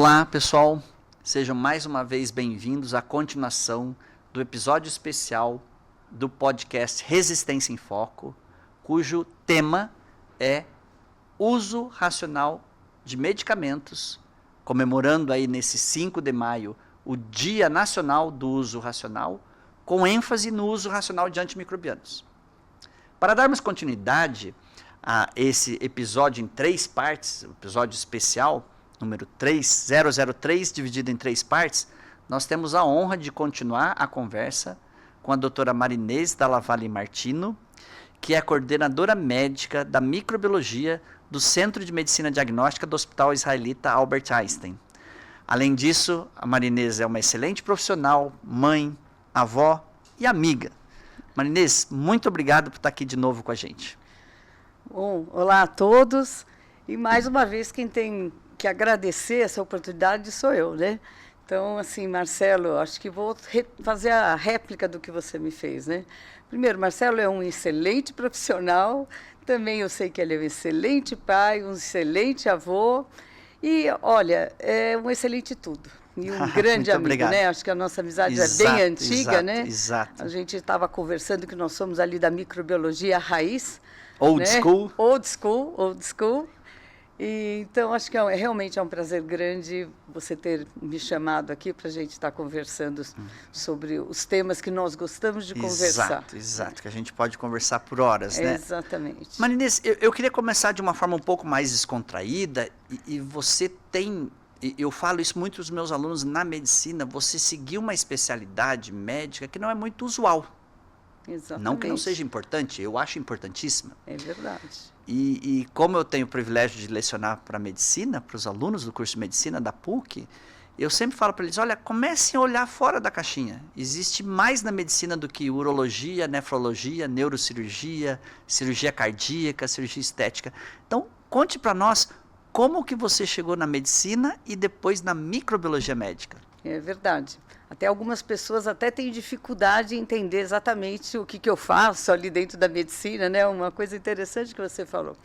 Olá, pessoal. Sejam mais uma vez bem-vindos à continuação do episódio especial do podcast Resistência em Foco, cujo tema é uso racional de medicamentos, comemorando aí nesse 5 de maio o Dia Nacional do Uso Racional, com ênfase no uso racional de antimicrobianos. Para darmos continuidade a esse episódio em 3 partes, o episódio especial número 3003, dividido em 3 partes, nós temos a honra de continuar a conversa com a doutora Marinês Dalla Valle Martino, que é a coordenadora médica da microbiologia do Centro de Medicina Diagnóstica do Hospital Israelita Albert Einstein. Além disso, a Marinês é uma excelente profissional, mãe, avó e amiga. Marinês, muito obrigado por estar aqui de novo com a gente. Bom, olá a todos. E mais uma vez quem tem que agradecer essa oportunidade sou eu, né? Então, assim, Marcelo, acho que vou fazer a réplica do que você me fez, né? Primeiro, Marcelo é um excelente profissional, também eu sei que ele é um excelente pai, um excelente avô e, olha, é um excelente tudo. E um grande amigo, obrigado. Né? Acho que a nossa amizade é bem antiga, né? Exato. A gente estava conversando que nós somos ali da microbiologia raiz. Old né? school. Old school. E, então, acho que realmente é um prazer grande você ter me chamado aqui para a gente estar conversando sobre os temas que nós gostamos de conversar. Exato, que a gente pode conversar por horas, né? Exatamente. Marinês, eu queria começar de uma forma um pouco mais descontraída e você tem, eu falo isso muito para os meus alunos na medicina, você seguiu uma especialidade médica que não é muito usual. Exatamente. Não que não seja importante, eu acho importantíssima. É verdade. E como eu tenho o privilégio de lecionar para medicina, para os alunos do curso de medicina da PUC, eu sempre falo para eles, olha, comecem a olhar fora da caixinha. Existe mais na medicina do que urologia, nefrologia, neurocirurgia, cirurgia cardíaca, cirurgia estética. Então, conte para nós como que você chegou na medicina e depois na microbiologia médica. É verdade. Até algumas pessoas até têm dificuldade em entender exatamente o que eu faço ali dentro da medicina, né? Uma coisa interessante que você falou.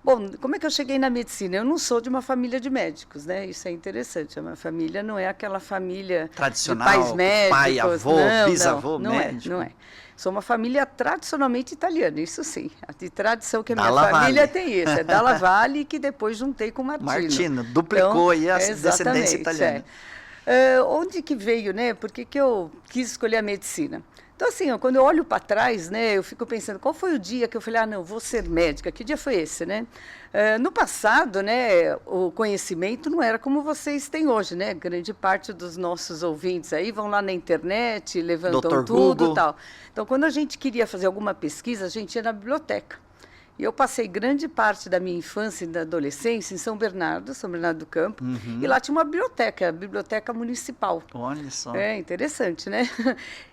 Bom, como é que eu cheguei na medicina? Eu não sou de uma família de médicos, né? Isso é interessante. A minha família não é aquela família tradicional, de pais médicos. Pai, avô, bisavô, médico. Não é. Sou uma família tradicionalmente italiana, isso sim. A de tradição que a minha família tem isso. É Dalla Valle, que depois juntei com Martino. Martino, duplicou aí a descendência italiana. Onde que veio, né? Por que eu quis escolher a medicina? Então, assim, quando eu olho para trás, né, eu fico pensando, qual foi o dia que eu falei, não, vou ser médica? Que dia foi esse, né? No passado, né, o conhecimento não era como vocês têm hoje, né? Grande parte dos nossos ouvintes aí vão lá na internet, levantam tudo e tal. Então, quando a gente queria fazer alguma pesquisa, a gente ia na biblioteca. E eu passei grande parte da minha infância e da adolescência em São Bernardo do Campo, e lá tinha uma biblioteca, a Biblioteca Municipal. Olha só. É interessante, né?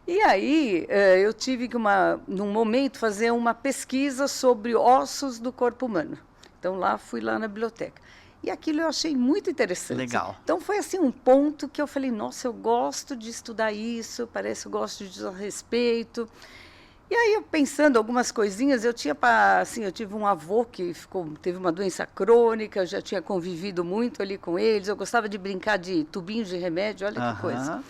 E aí eu tive que, num momento, fazer uma pesquisa sobre ossos do corpo humano. Então, fui lá na biblioteca. E aquilo eu achei muito interessante. Legal. Então, foi assim um ponto que eu falei, nossa, eu gosto de estudar isso, parece que eu gosto de dizer a respeito. E aí, eu pensando algumas coisinhas, eu tive um avô que teve uma doença crônica, eu já tinha convivido muito ali com eles, eu gostava de brincar de tubinhos de remédio, olha que coisa.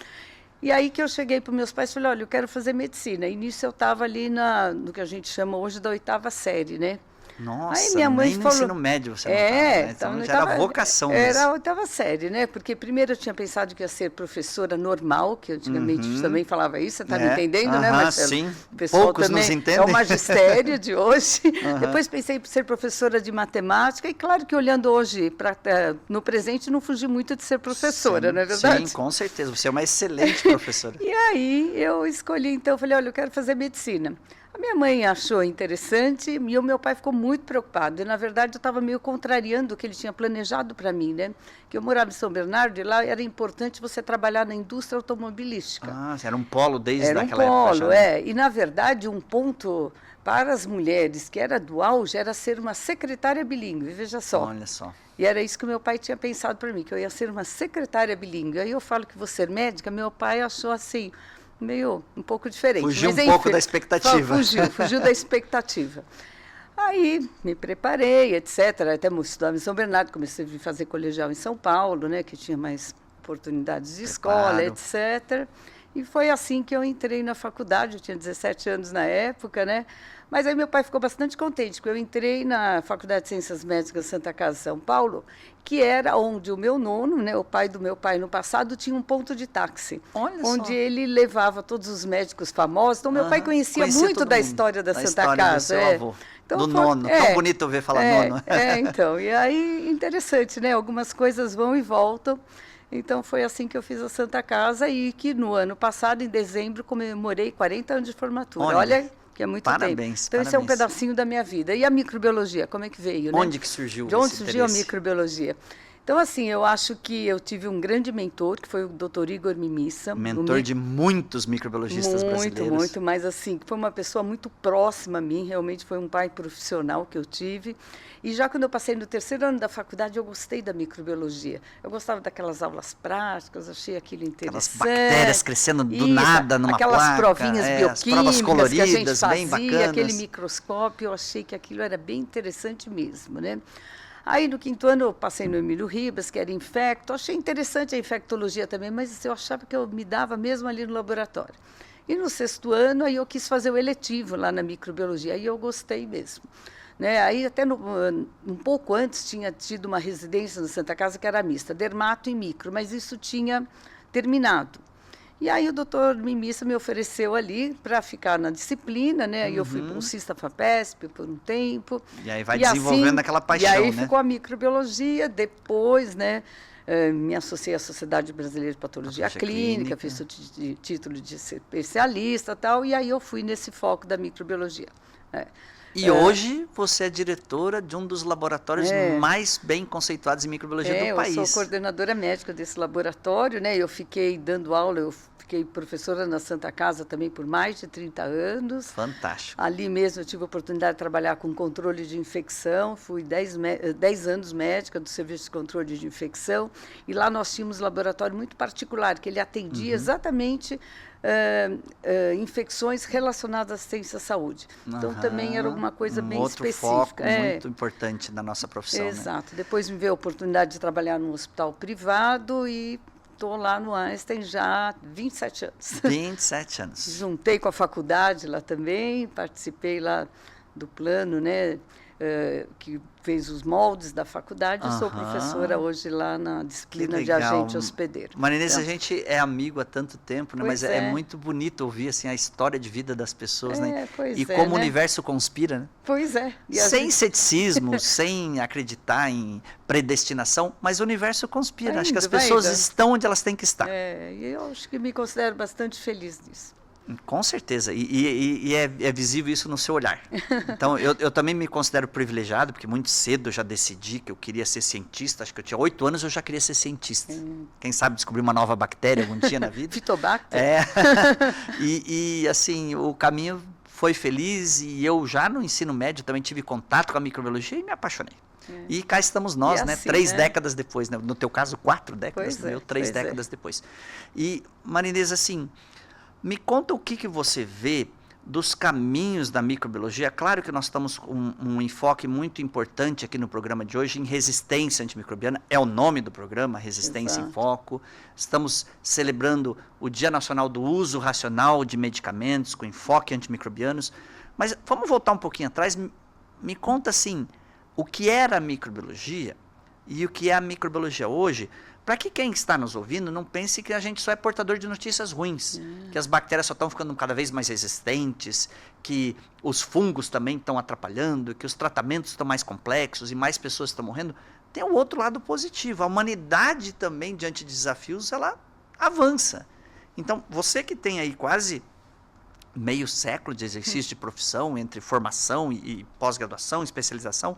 E aí que eu cheguei para os meus pais e falei, olha, eu quero fazer medicina. E nisso eu estava ali no que a gente chama hoje da 8ª série, né? Nossa, aí minha mãe nem falou, no ensino médio você não estava, né? Então já era vocação mesmo. Era a 8ª série, né? Porque primeiro eu tinha pensado que ia ser professora normal, que antigamente também falava isso, você está me entendendo, né, Marcelo? Sim, o pessoal poucos também nos entendem. É o magistério de hoje. Depois pensei em ser professora de matemática, e claro que olhando hoje, no presente, não fugi muito de ser professora, não é verdade? Sim, com certeza, você é uma excelente professora. E aí eu escolhi, então, eu falei, olha, eu quero fazer medicina. A minha mãe achou interessante e o meu pai ficou muito preocupado. E, na verdade, eu estava meio contrariando o que ele tinha planejado para mim, né? Que eu morava em São Bernardo e lá era importante você trabalhar na indústria automobilística. Era um polo desde aquela época. Era um polo, E, na verdade, um ponto para as mulheres que era do auge era ser uma secretária bilíngue, veja só. Olha só. E era isso que o meu pai tinha pensado para mim, que eu ia ser uma secretária bilíngue. Aí eu falo que vou ser médica, meu pai achou assim... meio um pouco diferente. Fugiu um pouco da expectativa. Fugiu da expectativa. Aí me preparei, etc. Até estudava em São Bernardo, comecei a fazer colegial em São Paulo, né, que tinha mais oportunidades de escola, etc. E foi assim que eu entrei na faculdade, eu tinha 17 anos na época, né? Mas aí meu pai ficou bastante contente, porque eu entrei na Faculdade de Ciências Médicas Santa Casa, São Paulo, que era onde o meu nono, né, o pai do meu pai no passado, tinha um ponto de táxi. Olha onde só. ele levava todos os médicos famosos. Então, meu pai conhecia muito da história da Santa Casa. Do seu avô. Então, do nono. Tão bonito ouvir falar nono. Então. E aí, interessante, né? Algumas coisas vão e voltam. Então, foi assim que eu fiz a Santa Casa e que no ano passado, em dezembro, comemorei 40 anos de formatura. Olha que é muito parabéns, tempo. Então, esse é um pedacinho da minha vida. E a microbiologia, como é que veio, né? Onde que surgiu De onde surgiu a microbiologia? Então, assim, eu acho que eu tive um grande mentor, que foi o Dr. Igor Mimissa. Mentor de muitos microbiologistas brasileiros. Muito, mas assim, foi uma pessoa muito próxima a mim, realmente foi um pai profissional que eu tive. E já quando eu passei no terceiro ano da faculdade, eu gostei da microbiologia. Eu gostava daquelas aulas práticas, achei aquilo interessante. Aquelas bactérias crescendo do nada numa aquelas placa. Provinhas bioquímicas provas coloridas, que a gente fazia, bem bacanas. aquele microscópio, eu achei que aquilo era bem interessante mesmo, né? Aí, no quinto ano, eu passei no Emílio Ribas, que era infecto. Achei interessante a infectologia também, mas eu achava que eu me dava mesmo ali no laboratório. E no sexto ano, aí eu quis fazer o eletivo lá na microbiologia. Aí eu gostei mesmo. Né? Aí, até um pouco antes, tinha tido uma residência na Santa Casa que era mista, dermato e micro, mas isso tinha terminado. E aí o doutor Mimissa me ofereceu ali para ficar na disciplina, né? Aí eu fui bolsista FAPESP por um tempo. E aí vai desenvolvendo assim, aquela paixão, né? E aí né? ficou a microbiologia, depois, né? Me associei à Sociedade Brasileira de Patologia Clínica, fiz o título de especialista e tal, e aí eu fui nesse foco da microbiologia. E hoje você é diretora de um dos laboratórios mais bem conceituados em microbiologia do país. Eu sou coordenadora médica desse laboratório, né? Eu fiquei dando aula, eu fiquei professora na Santa Casa também por mais de 30 anos. Fantástico. Ali mesmo eu tive a oportunidade de trabalhar com controle de infecção, fui 10 anos médica do Serviço de Controle de Infecção, e lá nós tínhamos um laboratório muito particular, que ele atendia exatamente infecções relacionadas à assistência à saúde. Então, também era alguma coisa bem específica. Foco muito importante na nossa profissão. Exato. Né? Depois me veio a oportunidade de trabalhar num hospital privado e estou lá no Einstein já há 27 anos. 27 anos. Juntei com a faculdade lá também, participei lá do plano, né? Que fez os moldes da faculdade, sou professora hoje lá na disciplina de agente hospedeiro. Marinês, a gente é amigo há tanto tempo, né? Mas é muito bonito ouvir assim, a história de vida das pessoas, né? E como o universo conspira, né? Pois é. Sem ceticismo, sem acreditar em predestinação, mas o universo conspira. Acho que as pessoas estão onde elas têm que estar. E eu acho que me considero bastante feliz nisso. Com certeza, e é visível isso no seu olhar. Então, eu também me considero privilegiado, porque muito cedo eu já decidi que eu queria ser cientista. Acho que eu tinha 8 anos, eu já queria ser cientista. Quem sabe descobrir uma nova bactéria algum dia na vida. Fitobacter. E assim, o caminho foi feliz, e eu já no ensino médio também tive contato com a microbiologia e me apaixonei. E cá estamos nós, né? Assim, 3 décadas depois, né? No teu caso, 4 décadas, no meu 3 décadas depois. E, Marinês, assim, me conta o que você vê dos caminhos da microbiologia. Claro que nós estamos com um enfoque muito importante aqui no programa de hoje em resistência antimicrobiana. É o nome do programa, Resistência em Foco. Estamos celebrando o Dia Nacional do Uso Racional de Medicamentos com enfoque antimicrobianos. Mas vamos voltar um pouquinho atrás. Me conta, assim, o que era a microbiologia e o que é a microbiologia hoje, para que quem está nos ouvindo não pense que a gente só é portador de notícias ruins, que as bactérias só estão ficando cada vez mais resistentes, que os fungos também estão atrapalhando, que os tratamentos estão mais complexos e mais pessoas estão morrendo. Tem o outro lado positivo. A humanidade também, diante de desafios, ela avança. Então, você que tem aí quase meio século de exercício de profissão, entre formação e pós-graduação, especialização,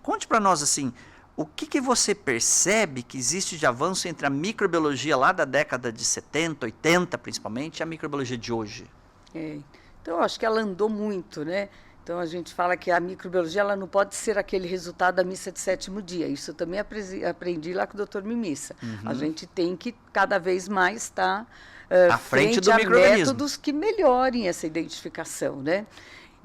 conte para nós, assim, o que você percebe que existe de avanço entre a microbiologia lá da década de 70, 80 principalmente, e a microbiologia de hoje? Então, eu acho que ela andou muito, né? Então, a gente fala que a microbiologia ela não pode ser aquele resultado da missa de 7º dia. Isso eu também aprendi lá com o Dr. Mimissa. A gente tem que cada vez mais estar à frente do a microorganismo. métodos que melhorem essa identificação, né?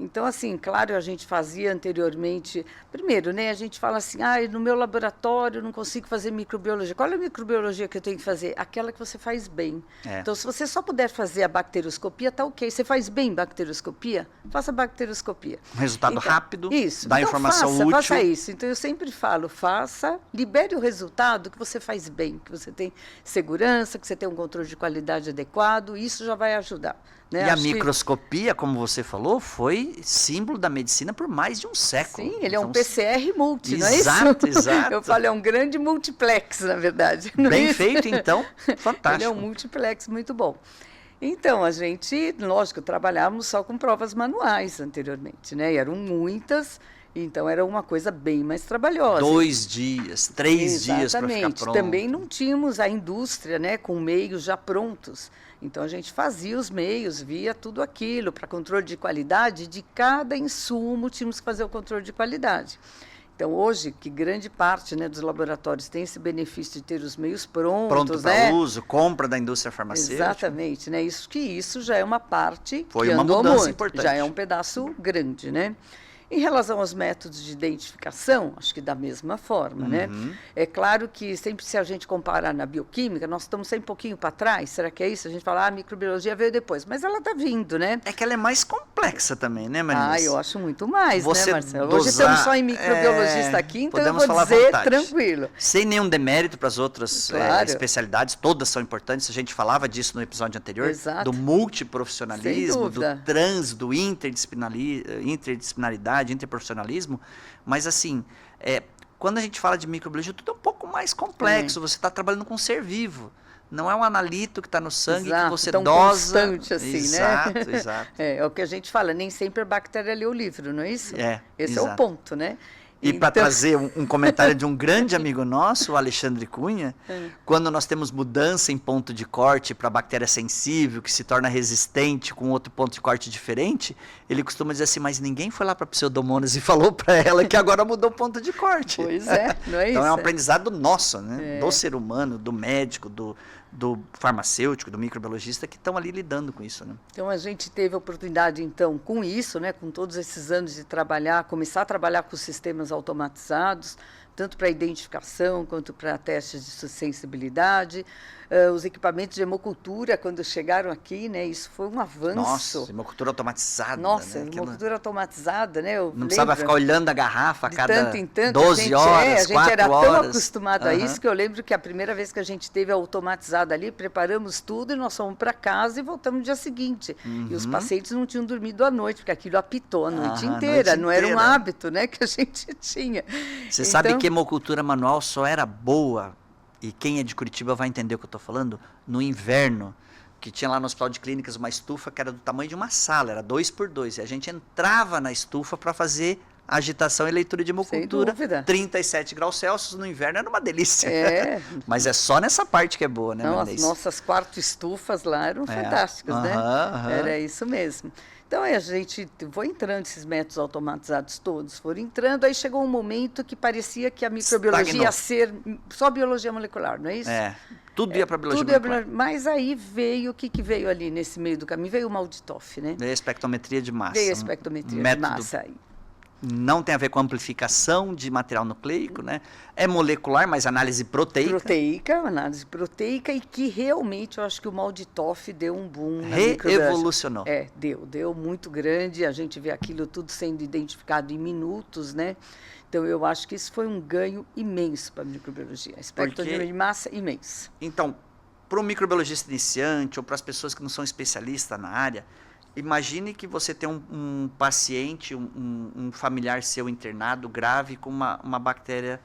Então, assim, claro, a gente fazia anteriormente. Primeiro, né, a gente fala assim, no meu laboratório eu não consigo fazer microbiologia. Qual é a microbiologia que eu tenho que fazer? Aquela que você faz bem. Então, se você só puder fazer a bacterioscopia, tá ok. Você faz bem bacterioscopia? Faça bacterioscopia. Um resultado rápido, isso. dá informação útil. Faça isso. Então, eu sempre falo, libere o resultado que você faz bem, que você tem segurança, que você tem um controle de qualidade adequado, isso já vai ajudar. Né? E a microscopia, como você falou, foi símbolo da medicina por mais de um século. Sim, ele é um PCR multi, não é isso? Exato, exato. Eu falo, é um grande multiplex, na verdade. Bem feito, então, fantástico. Ele é um multiplex muito bom. Então, a gente, lógico, trabalhávamos só com provas manuais anteriormente, né? E eram muitas, então era uma coisa bem mais trabalhosa. 2 dias, 3 dias para ficar pronto. Também não tínhamos a indústria, né, com meios já prontos. Então, a gente fazia os meios, via tudo aquilo, para controle de qualidade de cada insumo, tínhamos que fazer o controle de qualidade. Então, hoje, que grande parte, né, dos laboratórios tem esse benefício de ter os meios prontos. Pronto para uso, compra da indústria farmacêutica. Exatamente, né? Isso já é uma parte Foi que uma andou mudança muito, importante. já é um pedaço grande, né? Em relação aos métodos de identificação, acho que da mesma forma, né? É claro que sempre se a gente comparar na bioquímica, nós estamos sempre um pouquinho para trás, será que é isso? A gente fala, a microbiologia veio depois, mas ela está vindo, né? É que ela é mais complexa também, né, Marina? Eu acho muito mais, você né, Marcelo? Hoje estamos só em microbiologista aqui, então eu vou dizer tranquilo. Sem nenhum demérito para as outras especialidades, todas são importantes, a gente falava disso no episódio anterior, do multiprofissionalismo, do trans, do interdisciplinaridade, interprofissionalismo, mas assim, quando a gente fala de microbiologia, tudo é um pouco mais complexo, você está trabalhando com um ser vivo, não é um analito que está no sangue que você tão dosa. Constante assim, exato, né? Exato. É o que a gente fala, nem sempre a bactéria lê o livro, não é isso? Esse exato. é o ponto, né? E para trazer um comentário de um grande amigo nosso, o Alexandre Cunha, quando nós temos mudança em ponto de corte para bactéria sensível, que se torna resistente com outro ponto de corte diferente, ele costuma dizer assim, mas ninguém foi lá para a Pseudomonas e falou para ela que agora mudou o ponto de corte. Pois é, não é isso? Então é um aprendizado nosso, né? Do ser humano, do médico, do farmacêutico, do microbiologista que estão ali lidando com isso, né? Então a gente teve a oportunidade, então, com isso, né, com todos esses anos de começar a trabalhar com sistemas automatizados, tanto para identificação quanto para testes de sensibilidade. Os equipamentos de hemocultura, quando chegaram aqui, né, isso foi um avanço. Nossa, hemocultura automatizada. Nossa, né? hemocultura automatizada, né? Não precisava ficar olhando a garrafa a cada tanto em tanto, 12 horas, 4 horas. A gente era tão acostumado a isso que eu lembro que a primeira vez que a gente teve a automatizada ali, preparamos tudo e nós fomos para casa e voltamos no dia seguinte. E os pacientes não tinham dormido à noite, porque aquilo apitou a noite inteira. Não era um hábito, né, que a gente tinha. Você sabe que hemocultura manual só era boa, e quem é de Curitiba vai entender o que eu estou falando, no inverno, que tinha lá no Hospital de Clínicas uma estufa que era do tamanho de uma sala, era 2x2, e a gente entrava na estufa para fazer agitação e leitura de hemocultura, 37 graus Celsius, no inverno era uma delícia. Mas é só nessa parte que é boa, né? Não, as nossas quarto estufas lá eram fantásticas, né? Era isso mesmo. Então, a gente foi entrando, esses métodos automatizados todos foram entrando, aí chegou um momento que parecia que a microbiologia ia ser só biologia molecular, não é isso? Tudo ia para biologia molecular. Mas aí veio, o que veio ali nesse meio do caminho? Veio o Malditoff, né? Veio a espectrometria de massa. Veio a espectrometria de massa aí. Não tem a ver com amplificação de material nucleico, né? É molecular, mas análise proteica. Análise proteica, e que realmente eu acho que o Malditoff deu um boom na revolucionou. Deu muito grande, a gente vê aquilo tudo sendo identificado em minutos, né? Então, eu acho que isso foi um ganho imenso para a microbiologia. A espectrometria de massa, imenso. Então, para o microbiologista iniciante ou para as pessoas que não são especialistas na área, imagine que você tem um paciente, um familiar seu internado grave com uma bactéria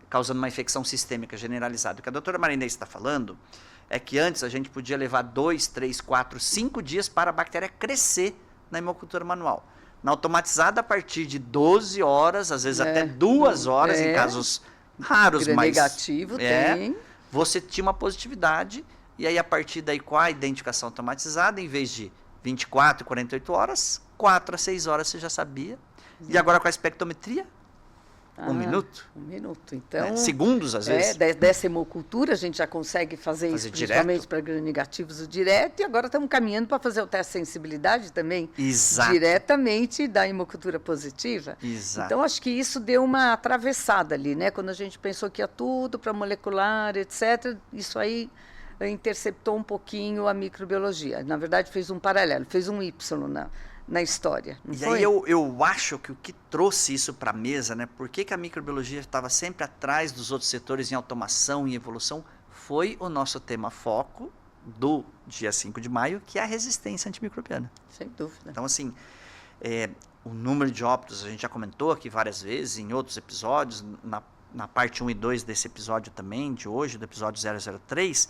causando uma infecção sistêmica generalizada. O que a doutora Marinês está falando é que antes a gente podia levar 2, 3, 4, 5 dias para a bactéria crescer na hemocultura manual. Na automatizada, a partir de 12 horas, às vezes até 2 horas, em casos raros, mas negativo tem. Você tinha uma positividade, e aí a partir daí com a identificação automatizada, em vez de 24, 48 horas, 4 a 6 horas você já sabia. E agora com a espectrometria? Um minuto? Um minuto. Então, segundos, às vezes. Dessa hemocultura, a gente já consegue fazer isso, principalmente para gram-negativos, o direto, e agora estamos caminhando para fazer o teste de sensibilidade também, Exato. Diretamente da hemocultura positiva. Exato. Então, acho que isso deu uma atravessada ali, né? Quando a gente pensou que ia tudo para molecular, etc., isso aí interceptou um pouquinho a microbiologia. Na verdade, fez um paralelo, fez um Y na história. E aí eu acho que o que trouxe isso para a mesa, né? Por que a microbiologia estava sempre atrás dos outros setores em automação e evolução, foi o nosso tema foco do dia 5 de maio, que é a resistência antimicrobiana. Sem dúvida. Então, assim, o número de óbitos, a gente já comentou aqui várias vezes, em outros episódios, na parte 1 e 2 desse episódio também, de hoje, do episódio 003,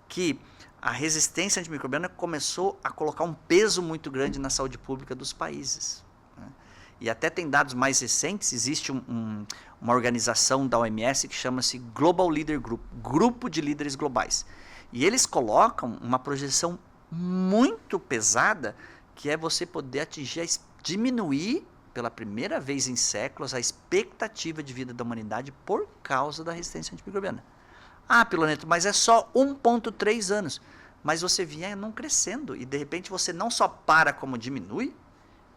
que a resistência antimicrobiana começou a colocar um peso muito grande na saúde pública dos países. Né? E até tem dados mais recentes, existe uma organização da OMS que chama-se Global Leader Group, Grupo de Líderes Globais. E eles colocam uma projeção muito pesada, que é você poder diminuir, pela primeira vez em séculos, a expectativa de vida da humanidade por causa da resistência antimicrobiana. Ah, Piloneto, mas é só 1,3 anos. Mas você vinha não crescendo e, de repente, você não só para como diminui.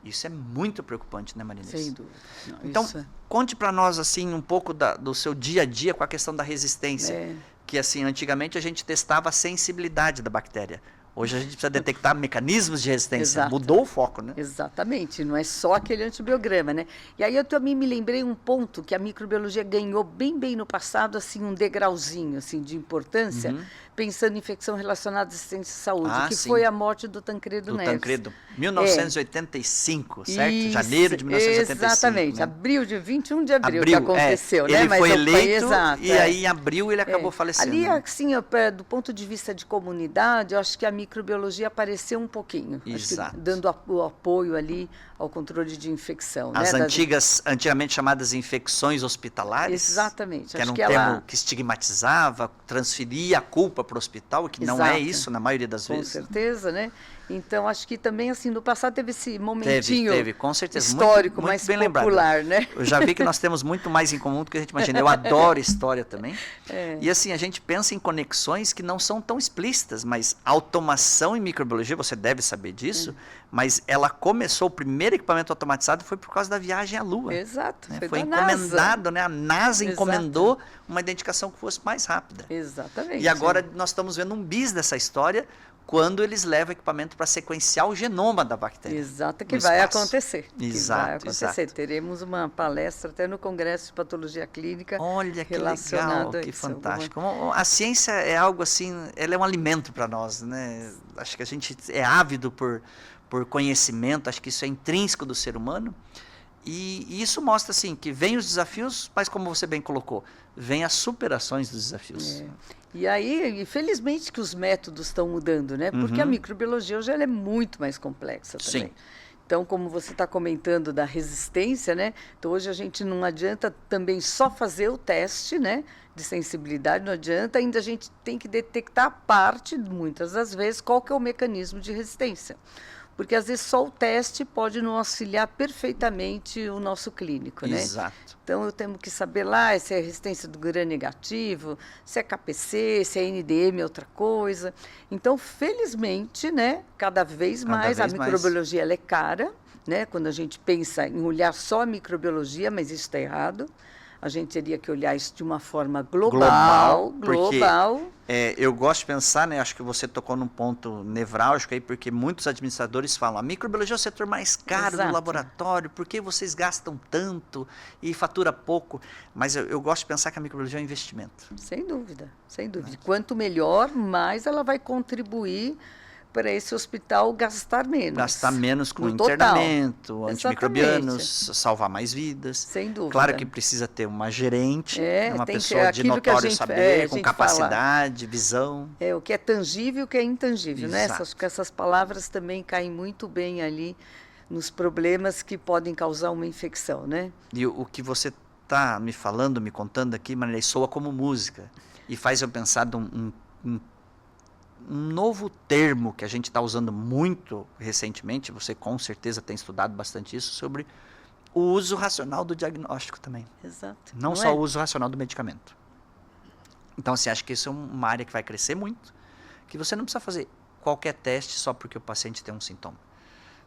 Isso é muito preocupante, né, Marinês? Sem dúvida. Não, então, conte para nós, assim, um pouco do seu dia a dia com a questão da resistência. Que, assim, antigamente a gente testava a sensibilidade da bactéria. Hoje a gente precisa detectar mecanismos de resistência. Exato. Mudou o foco, né? Exatamente, não é só aquele antibiograma, né? E aí eu também me lembrei um ponto que a microbiologia ganhou bem no passado, assim, um degrauzinho, assim, de importância, pensando em infecção relacionada à assistência à saúde, que foi a morte do Tancredo Neves. Do Tancredo, 1985, certo? Isso, janeiro de 1985. Exatamente, né? Abril, de 21 de abril que aconteceu, né? Ele Mas foi eleito exato, e aí em abril ele acabou falecendo. Ali, assim, do ponto de vista de comunidade, eu acho que a microbiologia apareceu um pouquinho, Exato. dando o apoio ali ao controle de infecção. As antigamente chamadas infecções hospitalares. Exatamente. Que era um termo que estigmatizava, transferia a culpa para o hospital, que não é isso na maioria das vezes. Com certeza, né? Então, acho que também, assim, no passado teve esse momentinho teve, com certeza, histórico, muito mais bem popular, lembrado. Né? Eu já vi que nós temos muito mais em comum do que a gente imagina. Eu adoro história também. E assim, a gente pensa em conexões que não são tão explícitas, mas automação em microbiologia, você deve saber disso, mas ela começou, o primeiro equipamento automatizado foi por causa da viagem à Lua. Exato, né? Foi encomendado, né? A NASA encomendou uma identificação que fosse mais rápida. Exatamente. E agora nós estamos vendo um bis dessa história, quando eles levam equipamento para sequenciar o genoma da bactéria. Exato, que vai acontecer. Exato, vai acontecer. Exato. Teremos uma palestra até no Congresso de Patologia Clínica. Olha que legal, que fantástico. A ciência é algo assim, ela é um alimento para nós, né? Acho que a gente é ávido por conhecimento, acho que isso é intrínseco do ser humano. E isso mostra assim que vem os desafios, mas como você bem colocou, vem as superações dos desafios. E aí, infelizmente, que os métodos estão mudando, né? Porque a microbiologia hoje ela é muito mais complexa também. Sim. Então, como você está comentando da resistência, né? Então, hoje a gente não adianta também só fazer o teste, né? De sensibilidade, não adianta, ainda a gente tem que detectar a parte, muitas das vezes, qual que é o mecanismo de resistência. Porque, às vezes, só o teste pode não auxiliar perfeitamente o nosso clínico, né? Exato. Então, eu tenho que saber lá se é resistência do gram-negativo, se é KPC, se é NDM, outra coisa. Então, felizmente, né, cada vez mais a microbiologia ela é cara, né? Quando a gente pensa em olhar só a microbiologia, mas isso está errado. A gente teria que olhar isso de uma forma global. Eu gosto de pensar, né? Acho que você tocou num ponto nevrálgico aí, porque muitos administradores falam: a microbiologia é o setor mais caro do laboratório, por que vocês gastam tanto e fatura pouco? Mas eu gosto de pensar que a microbiologia é um investimento. Sem dúvida, sem dúvida. Quanto melhor, mais ela vai contribuir para esse hospital gastar menos. Gastar menos com internamento, antimicrobianos, salvar mais vidas. Sem dúvida. Claro que precisa ter uma gerente, uma pessoa de notório saber, com capacidade, visão. O que é tangível e o que é intangível, Exato. né? Essas palavras também caem muito bem ali nos problemas que podem causar uma infecção, né? E o que você está me falando, me contando aqui, Marilei, soa como música. E faz eu pensar de um novo termo que a gente está usando muito recentemente, você com certeza tem estudado bastante isso, sobre o uso racional do diagnóstico também. Exato. Não só o uso racional do medicamento. Então, assim, acho que isso é uma área que vai crescer muito, que você não precisa fazer qualquer teste só porque o paciente tem um sintoma.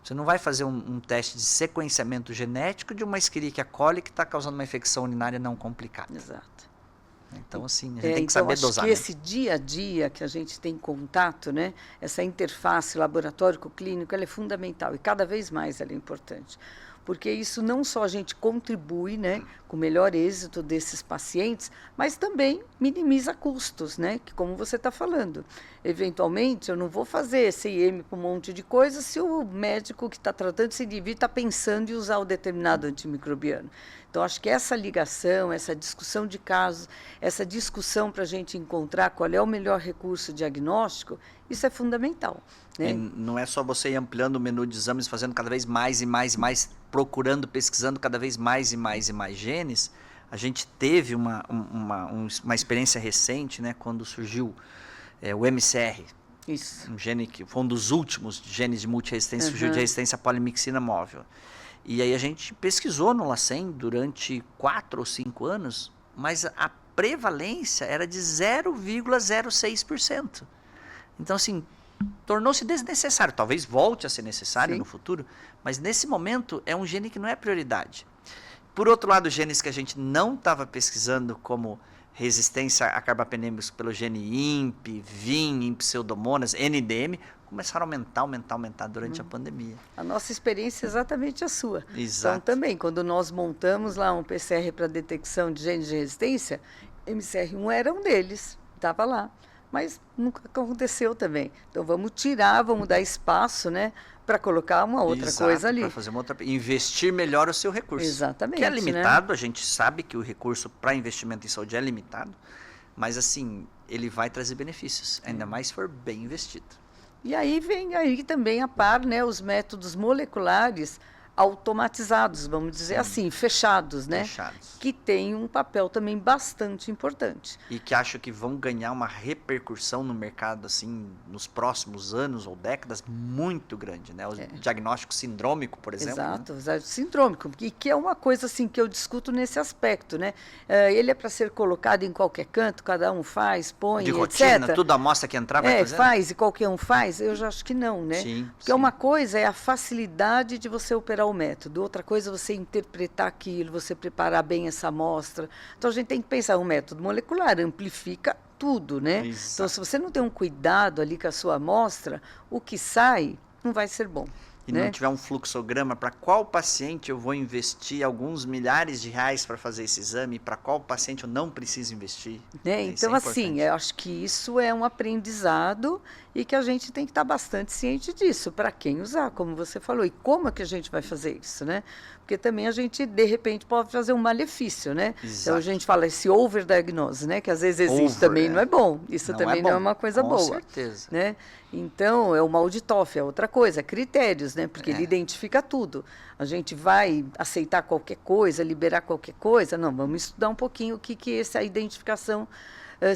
Você não vai fazer um teste de sequenciamento genético de uma Escherichia coli que está causando uma infecção urinária não complicada. Exato. Então, assim, a gente tem que saber dosar. Acho que esse dia a dia que a gente tem contato, né, essa interface laboratório com o clínico, ela é fundamental e cada vez mais ela é importante. Porque isso não só a gente contribui, né, com o melhor êxito desses pacientes, mas também minimiza custos, né, que como você está falando. Eventualmente, eu não vou fazer CIM com um monte de coisa se o médico que está tratando esse indivíduo está pensando em usar o determinado antimicrobiano. Então, acho que essa ligação, essa discussão de casos, essa discussão para a gente encontrar qual é o melhor recurso diagnóstico, isso é fundamental. Né? E não é só você ir ampliando o menu de exames, fazendo cada vez mais e mais e mais, procurando, pesquisando cada vez mais e mais e mais genes. A gente teve uma experiência recente, né, quando surgiu o MCR. Isso. Um gene que foi um dos últimos genes de multiresistência, surgiu de resistência à polimixina móvel. E aí a gente pesquisou no LACEN durante 4 ou 5 anos, mas a prevalência era de 0,06%. Então, assim, tornou-se desnecessário. Talvez volte a ser necessário no futuro, mas nesse momento é um gene que não é prioridade. Por outro lado, genes que a gente não estava pesquisando, como resistência a carbapenêmicos pelo gene IMP, VIN, Pseudomonas, NDM, começaram a aumentar durante a pandemia. A nossa experiência é exatamente a sua. Exato. Então, também, quando nós montamos lá um PCR para detecção de genes de resistência, MCR1 era um deles, estava lá. Mas nunca aconteceu também. Então, vamos dar espaço, né, para colocar uma outra coisa ali. Para fazer uma outra, investir melhor o seu recurso. Exatamente. Que é limitado, né? A gente sabe que o recurso para investimento em saúde é limitado, mas assim, ele vai trazer benefícios, ainda mais se for bem investido. E aí vem aí também a par, né, os métodos moleculares automatizados, vamos dizer assim, fechados, né? Fechados. Que tem um papel também bastante importante. E que acho que vão ganhar uma repercussão no mercado, assim, nos próximos anos ou décadas, muito grande, né? O diagnóstico sindrômico, por exemplo. Exato, né? Sindrômico, que é uma coisa assim que eu discuto nesse aspecto, né? Ele é para ser colocado em qualquer canto, cada um faz, põe, de rotina, etc. tudo a amostra que entrar vai fazer? Faz e qualquer um faz, eu já acho que não, né? Sim, porque uma coisa é a facilidade de você operar o método, outra coisa é você interpretar aquilo, você preparar bem essa amostra. Então a gente tem que pensar, o método molecular amplifica tudo, né? Exato. Então se você não tem um cuidado ali com a sua amostra, o que sai não vai ser bom. E né? não tiver um fluxograma, para qual paciente eu vou investir alguns milhares de reais para fazer esse exame, para qual paciente eu não preciso investir. Então, assim, eu acho que isso é um aprendizado e que a gente tem que estar bastante ciente disso, para quem usar, como você falou. E como é que a gente vai fazer isso, né? Porque também a gente, de repente, pode fazer um malefício, né? Exato. Então, a gente fala esse overdiagnose, né? Que às vezes existe também, não é bom. Isso também não é uma coisa boa. Com certeza. Né? Então, é o mal de Toff, é outra coisa, critérios, né? Porque ele identifica tudo. A gente vai aceitar qualquer coisa, liberar qualquer coisa? Não, vamos estudar um pouquinho o que essa identificação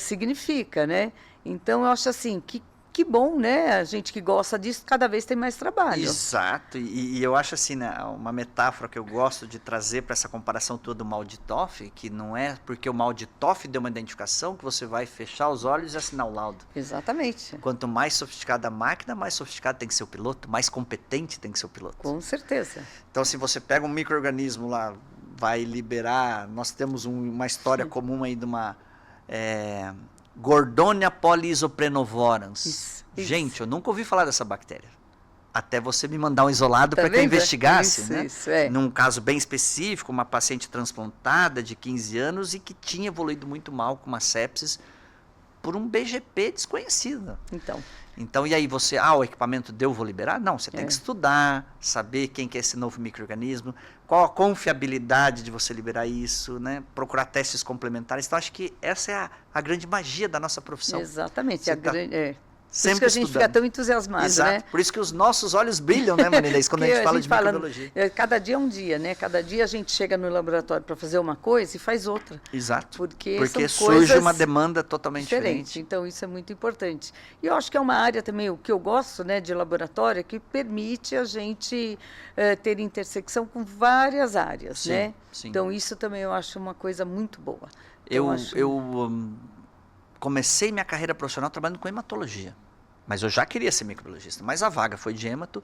significa, né? Então, eu acho assim, que bom, né? A gente que gosta disso, cada vez tem mais trabalho. Exato. E eu acho assim, né, uma metáfora que eu gosto de trazer para essa comparação toda do mal de Toff, que não é porque o mal de Toff deu uma identificação que você vai fechar os olhos e assinar o laudo. Exatamente. Quanto mais sofisticada a máquina, mais sofisticado tem que ser o piloto, mais competente tem que ser o piloto. Com certeza. Então, se você pega um micro-organismo lá, vai liberar... Nós temos uma história comum aí de uma... Gordonia polyisoprenovorans. Isso. Gente, eu nunca ouvi falar dessa bactéria. Até você me mandar um isolado para que eu investigasse, isso, né? Isso, Num caso bem específico, uma paciente transplantada de 15 anos e que tinha evoluído muito mal com uma sepsis por um BGP desconhecido. Então, e aí você, o equipamento deu, vou liberar? Não, você tem que estudar, saber quem que é esse novo micro-organismo, qual a confiabilidade de você liberar isso, né? Procurar testes complementares. Então, acho que essa é a grande magia da nossa profissão. Exatamente. Por isso que a gente fica tão entusiasmado, Exato. né? Por isso que os nossos olhos brilham, né, Maria Inês, quando a gente fala de microbiologia. Cada dia é um dia, né? Cada dia a gente chega no laboratório para fazer uma coisa e faz outra. Exato. Porque surge uma demanda totalmente diferente. Então, isso é muito importante. E eu acho que é uma área também, o que eu gosto, né, de laboratório, é que permite a gente ter intersecção com várias áreas, Sim, né? sim. Então, isso também eu acho uma coisa muito boa. Eu comecei minha carreira profissional trabalhando com hematologia. Mas eu já queria ser microbiologista, mas a vaga foi de hemato.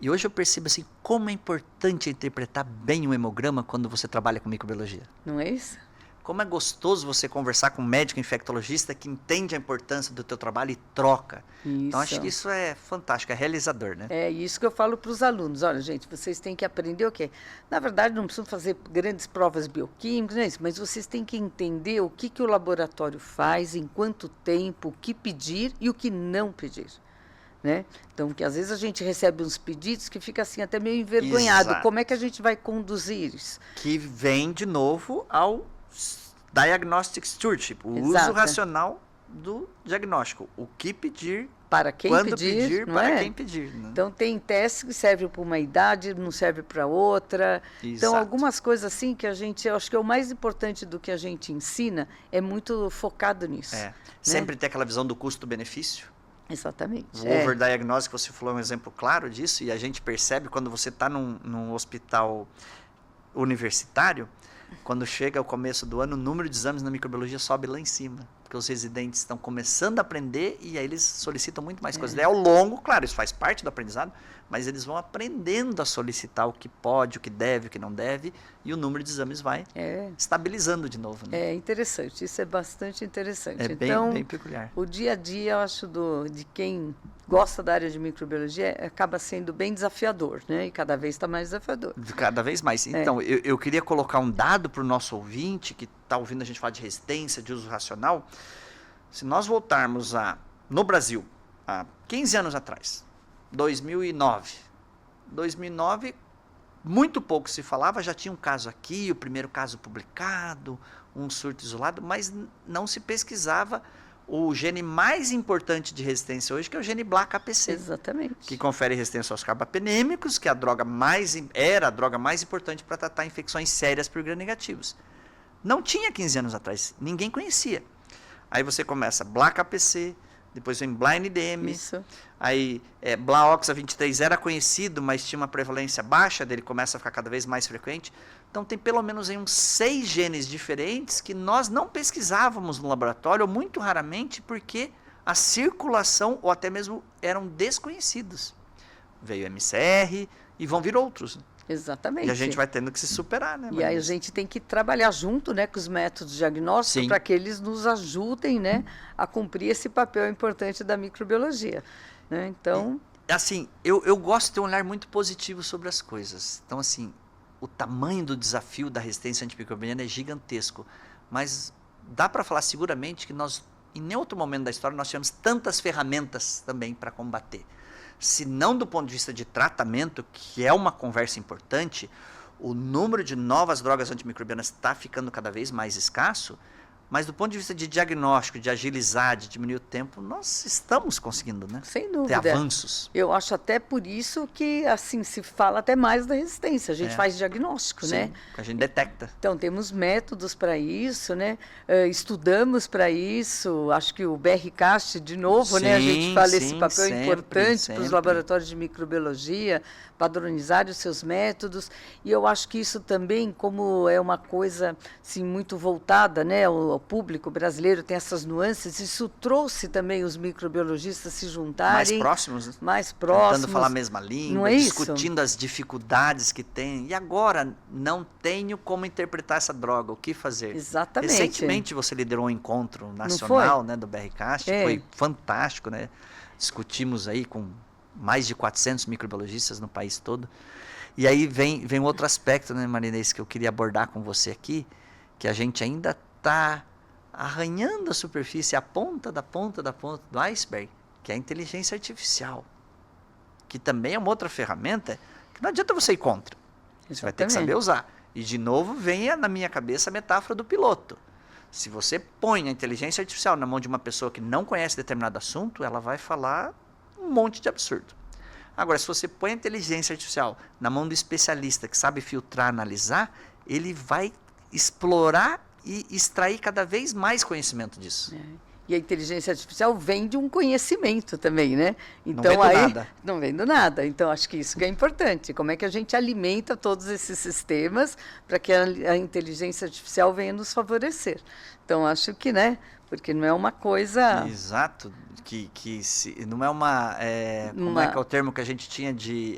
E hoje eu percebo assim, como é importante interpretar bem o hemograma quando você trabalha com microbiologia. Não é isso? Como é gostoso você conversar com um médico infectologista que entende a importância do teu trabalho e troca. Isso. Então, acho que isso é fantástico, é realizador, né? É isso que eu falo para os alunos. Olha, gente, vocês têm que aprender o quê? Na verdade, não precisam fazer grandes provas bioquímicas, não é isso, mas vocês têm que entender o que o laboratório faz, em quanto tempo, o que pedir e o que não pedir. Né? Então, que às vezes a gente recebe uns pedidos que fica assim até meio envergonhado. Exato. Como é que a gente vai conduzir isso? Que vem de novo ao Diagnostic Stewardship, o Exato. uso racional do diagnóstico. O que pedir, para quem quando pedir, não para é? quem pedir. Né? Então, tem testes que servem para uma idade, não serve para outra. Exato. Então, algumas coisas assim que eu acho que é o mais importante do que a gente ensina é muito focado nisso. É. Né? Sempre ter aquela visão do custo-benefício. Exatamente. O overdiagnose, que você falou, é um exemplo claro disso, e a gente percebe quando você está num hospital universitário, quando chega o começo do ano, o número de exames na microbiologia sobe lá em cima, porque os residentes estão começando a aprender e aí eles solicitam muito mais coisas. É ao longo, claro, isso faz parte do aprendizado, mas eles vão aprendendo a solicitar o que pode, o que deve, o que não deve, e o número de exames vai estabilizando de novo. Né? É interessante, isso é bastante interessante. É então, bem peculiar. O dia a dia, eu acho, de quem gosta da área de microbiologia, acaba sendo bem desafiador, né? E cada vez está mais desafiador. Cada vez mais. Então, eu queria colocar um dado para o nosso ouvinte, que está ouvindo a gente falar de resistência, de uso racional. Se nós voltarmos no Brasil, há 15 anos atrás, 2009, muito pouco se falava, já tinha um caso aqui, o primeiro caso publicado, um surto isolado, mas não se pesquisava o gene mais importante de resistência hoje, que é o gene BLA-KPC. Exatamente. Que confere resistência aos carbapenêmicos, que é era a droga mais importante para tratar infecções sérias por gram-negativos. Não tinha 15 anos atrás, ninguém conhecia. Aí você começa BLA-KPC, depois vem BLA-NDM, aí BLA-OXA23 era conhecido, mas tinha uma prevalência baixa, dele começa a ficar cada vez mais frequente. Então tem pelo menos uns 6 genes diferentes que nós não pesquisávamos no laboratório, ou muito raramente, porque a circulação, ou até mesmo eram desconhecidos. Veio o MCR e vão vir outros. Exatamente. E a gente vai tendo que se superar, né? E aí a gente tem que trabalhar junto, né, com os métodos diagnósticos para que eles nos ajudem, né, a cumprir esse papel importante da microbiologia. Né? Então, assim, eu gosto de ter um olhar muito positivo sobre as coisas. Então, assim, o tamanho do desafio da resistência antimicrobiana é gigantesco, mas dá para falar seguramente que nós, em nenhum outro momento da história, nós tivemos tantas ferramentas também para combater. Se não do ponto de vista de tratamento, que é uma conversa importante, o número de novas drogas antimicrobianas está ficando cada vez mais escasso, mas do ponto de vista de diagnóstico, de agilizar, de diminuir o tempo, nós estamos conseguindo, né? Sem dúvida. Ter avanços. Eu acho até por isso que, assim, se fala até mais da resistência. A gente faz diagnóstico, né? A gente detecta. Então, temos métodos para isso, né? Estudamos para isso. Acho que o BRCAST, de novo, né? A gente fala esse papel importante para os laboratórios de microbiologia, padronizar os seus métodos. E eu acho que isso também, como é uma coisa, assim, muito voltada, né, ao público brasileiro, tem essas nuances, isso trouxe também os microbiologistas se juntarem. Mais próximos, né? Mais próximos. Tentando falar a mesma língua, não é discutindo as dificuldades que tem. E agora, não tenho como interpretar essa droga, o que fazer? Exatamente. Recentemente você liderou um encontro nacional, né, do BRCAST, foi fantástico, né? Discutimos aí com mais de 400 microbiologistas no país todo. E aí vem outro aspecto, né, Maria Inês, que eu queria abordar com você aqui, que a gente ainda está arranhando a superfície, a ponta da ponta do iceberg, que é a inteligência artificial, que também é uma outra ferramenta que não adianta você ir contra. Você vai ter que saber usar. E, de novo, vem na minha cabeça a metáfora do piloto. Se você põe a inteligência artificial na mão de uma pessoa que não conhece determinado assunto, ela vai falar um monte de absurdo. Agora, se você põe a inteligência artificial na mão do especialista que sabe filtrar, analisar, ele vai explorar e extrair cada vez mais conhecimento disso. E a inteligência artificial vem de um conhecimento também, né? Então, não vem do nada. Não vem do nada. Então, acho que isso que é importante. Como é que a gente alimenta todos esses sistemas para que a inteligência artificial venha nos favorecer. Então, acho que, né? Porque não é uma coisa... Exato. Não é uma... como é que é o termo que a gente tinha de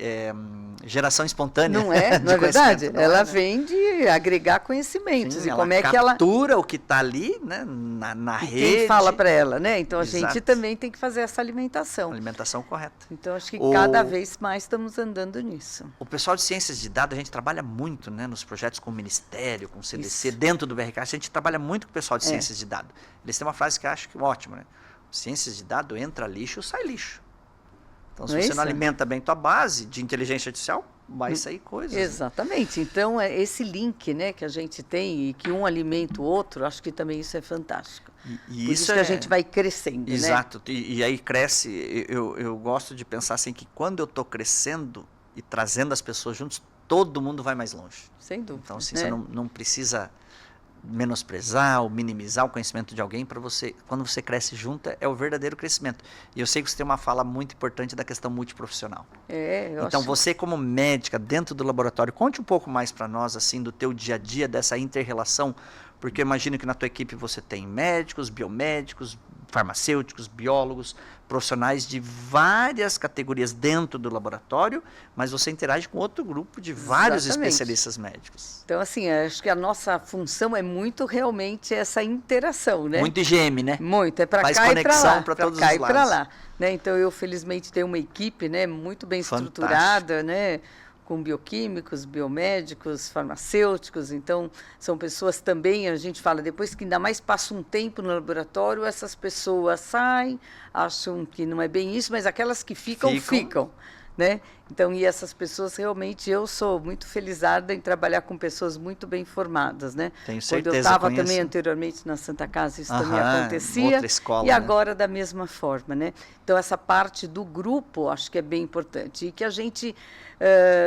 geração espontânea? Não é? Não é verdade? Ela vem de agregar conhecimentos. Sim, e como é que ela captura o que está ali, né, na e rede. quem fala para ela, né? Então, a Exato. gente também tem que fazer essa alimentação. Alimentação correta. Então, acho que cada vez mais estamos andando nisso. O pessoal de ciências de dados, a gente trabalha muito, né, nos projetos com o Ministério, com o CDC, dentro do BRK, a gente trabalha muito com o pessoal de ciências de dados. Eles têm uma frase que eu acho ótima, né? Ciências de dados, entra lixo, sai lixo. Então, se você não alimenta bem tua base de inteligência artificial, vai sair coisas. Exatamente. Né? Então, esse link, né, que a gente tem e que um alimenta o outro, acho que também isso é fantástico. E Por isso que a gente vai crescendo, exato. Né? E aí cresce, eu gosto de pensar assim que quando eu estou crescendo e trazendo as pessoas juntos, todo mundo vai mais longe. Sem dúvida. Então, assim, você não precisa menosprezar ou minimizar o conhecimento de alguém. Para você, quando você cresce junto, é o verdadeiro crescimento. E eu sei que você tem uma fala muito importante da questão multiprofissional. Então, você como médica dentro do laboratório, conte um pouco mais para nós assim do teu dia a dia, dessa inter-relação, porque eu imagino que na tua equipe você tem médicos, biomédicos, farmacêuticos, biólogos, profissionais de várias categorias dentro do laboratório, mas você interage com outro grupo de vários especialistas médicos. Então, assim, acho que a nossa função é muito realmente essa interação, né? Muito IgM, né? Muito, é para cá e para lá. Para todos os lados. Para lá. Né? Então, eu felizmente tenho uma equipe, né, muito bem estruturada, né? Com bioquímicos, biomédicos, farmacêuticos. Então, são pessoas também, a gente fala, depois que ainda mais passa um tempo no laboratório, essas pessoas saem, acham que não é bem isso, mas aquelas que ficam. Né? Então, e essas pessoas, realmente, eu sou muito felizarda em trabalhar com pessoas muito bem formadas, né? Tenho certeza. Quando eu estava também anteriormente na Santa Casa, isso também acontecia. Outra escola, e agora da mesma forma, né? Então, essa parte do grupo, acho que é bem importante. E que a gente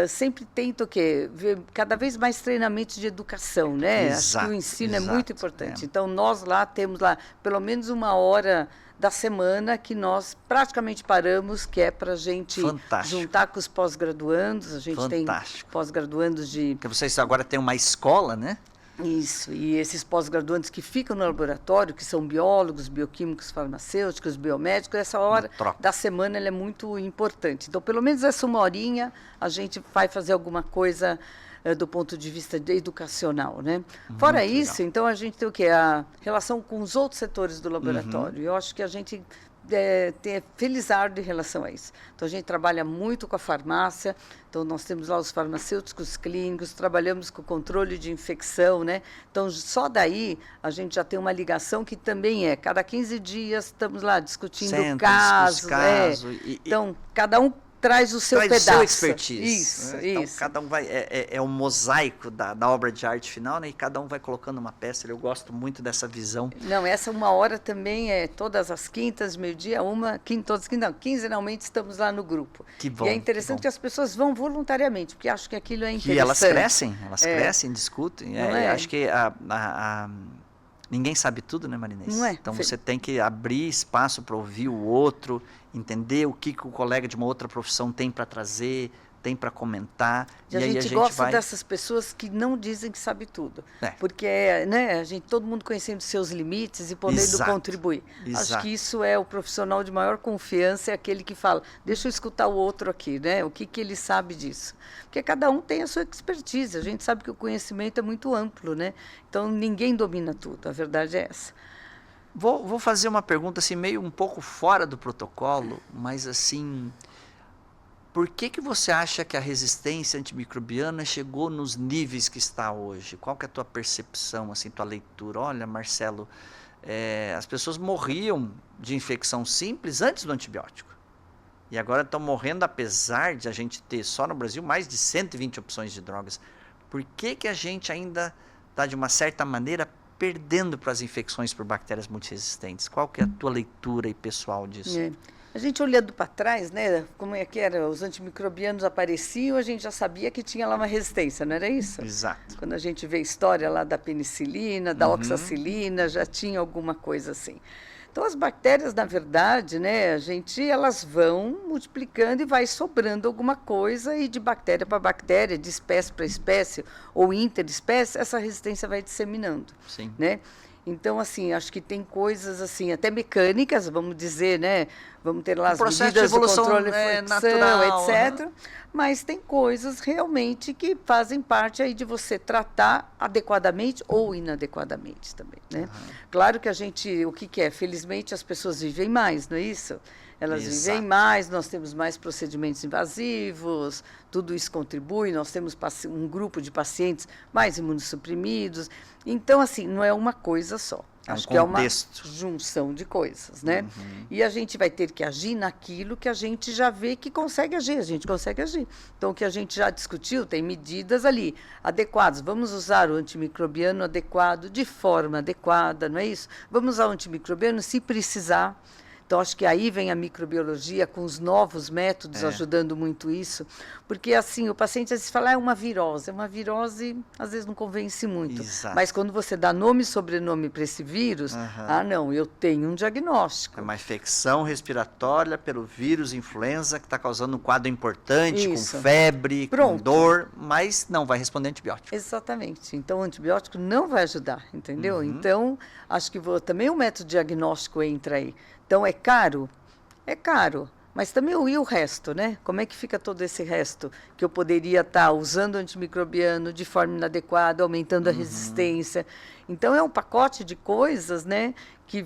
sempre tenta o quê? Ver cada vez mais treinamentos de educação, né? Exato, acho que o ensino é muito importante. Então, nós lá temos lá pelo menos uma hora da semana que nós praticamente paramos, que é para a gente juntar com os pós-graduandos. A gente tem pós-graduandos de... Porque vocês agora têm uma escola, né? Isso, e esses pós-graduandos que ficam no laboratório, que são biólogos, bioquímicos, farmacêuticos, biomédicos, essa hora da semana ela é muito importante. Então, pelo menos essa uma horinha, a gente vai fazer alguma coisa do ponto de vista educacional, né? Fora isso, então, a gente tem o quê? A relação com os outros setores do laboratório. Eu acho que a gente é felizardo em relação a isso. Então, a gente trabalha muito com a farmácia, então nós temos lá os farmacêuticos clínicos, trabalhamos com o controle de infecção, né? Então, só daí a gente já tem uma ligação que também cada 15 dias estamos lá discutindo casos. Então, cada um traz o seu pedaço. Seu expertise. Isso, né? Então, cada um vai... É um mosaico da obra de arte final, né? E cada um vai colocando uma peça. Eu gosto muito dessa visão. Não, essa uma hora também é todas as quintas, meio-dia, quinzenalmente estamos lá no grupo. Que bom. E é interessante que as pessoas vão voluntariamente, porque acho que aquilo é interessante. E elas crescem, discutem. Acho que ninguém sabe tudo, né, Marinês? Não é. Então, você tem que abrir espaço para ouvir o outro, entender o que o colega de uma outra profissão tem para trazer, tem para comentar. E a gente gosta dessas pessoas que não dizem que sabe tudo. Porque né, todo mundo conhecendo seus limites e podendo contribuir. Acho que isso é o profissional de maior confiança, é aquele que fala, deixa eu escutar o outro aqui, né? O que ele sabe disso. Porque cada um tem a sua expertise. A gente sabe que o conhecimento é muito amplo, né? Então, ninguém domina tudo. A verdade é essa. Vou fazer uma pergunta assim, meio um pouco fora do protocolo, mas assim... Por que você acha que a resistência antimicrobiana chegou nos níveis que está hoje? Qual que é a tua percepção, assim, tua leitura? Olha, Marcelo, as pessoas morriam de infecção simples antes do antibiótico. E agora estão morrendo, apesar de a gente ter só no Brasil mais de 120 opções de drogas. Por que a gente ainda está, de uma certa maneira, perdendo para as infecções por bactérias multiresistentes. Qual que é a tua leitura aí pessoal disso? A gente olhando para trás, né, como é que era, os antimicrobianos apareciam, a gente já sabia que tinha lá uma resistência, não era isso? Exato. Quando a gente vê a história lá da penicilina, da oxacilina, já tinha alguma coisa assim. Então, as bactérias, na verdade, né, elas vão multiplicando e vai sobrando alguma coisa, e de bactéria para bactéria, de espécie para espécie, ou interespécie, essa resistência vai disseminando. Sim. Né? Então, assim, acho que tem coisas, assim, até mecânicas, vamos dizer, né? Vamos ter lá as medidas do controle de infecção, etc. Mas tem coisas realmente que fazem parte aí de você tratar adequadamente ou inadequadamente também, né? Claro que o que é? Felizmente as pessoas vivem mais, não é isso? Elas vivem mais, nós temos mais procedimentos invasivos, tudo isso contribui, nós temos um grupo de pacientes mais imunossuprimidos. Então, assim, não é uma coisa só. Acho que é uma junção de coisas, né? E a gente vai ter que agir naquilo que a gente já vê que consegue agir, a gente consegue agir. Então, o que a gente já discutiu, tem medidas ali adequadas. Vamos usar o antimicrobiano adequado, de forma adequada, não é isso? Vamos usar o antimicrobiano se precisar. Então, acho que aí vem a microbiologia com os novos métodos ajudando muito isso. Porque, assim, o paciente às vezes fala, é uma virose. Uma virose, às vezes, não convence muito. Exato. Mas quando você dá nome e sobrenome para esse vírus, não, eu tenho um diagnóstico. É uma infecção respiratória pelo vírus influenza que está causando um quadro importante, com febre, com dor, mas não vai responder antibiótico. Exatamente. Então, o antibiótico não vai ajudar, entendeu? Então, acho que também o método diagnóstico entra aí. Então, é caro? É caro. Mas também e o resto, né? Como é que fica todo esse resto? Que eu poderia estar usando antimicrobiano de forma inadequada, aumentando a resistência. Então, é um pacote de coisas, né? Que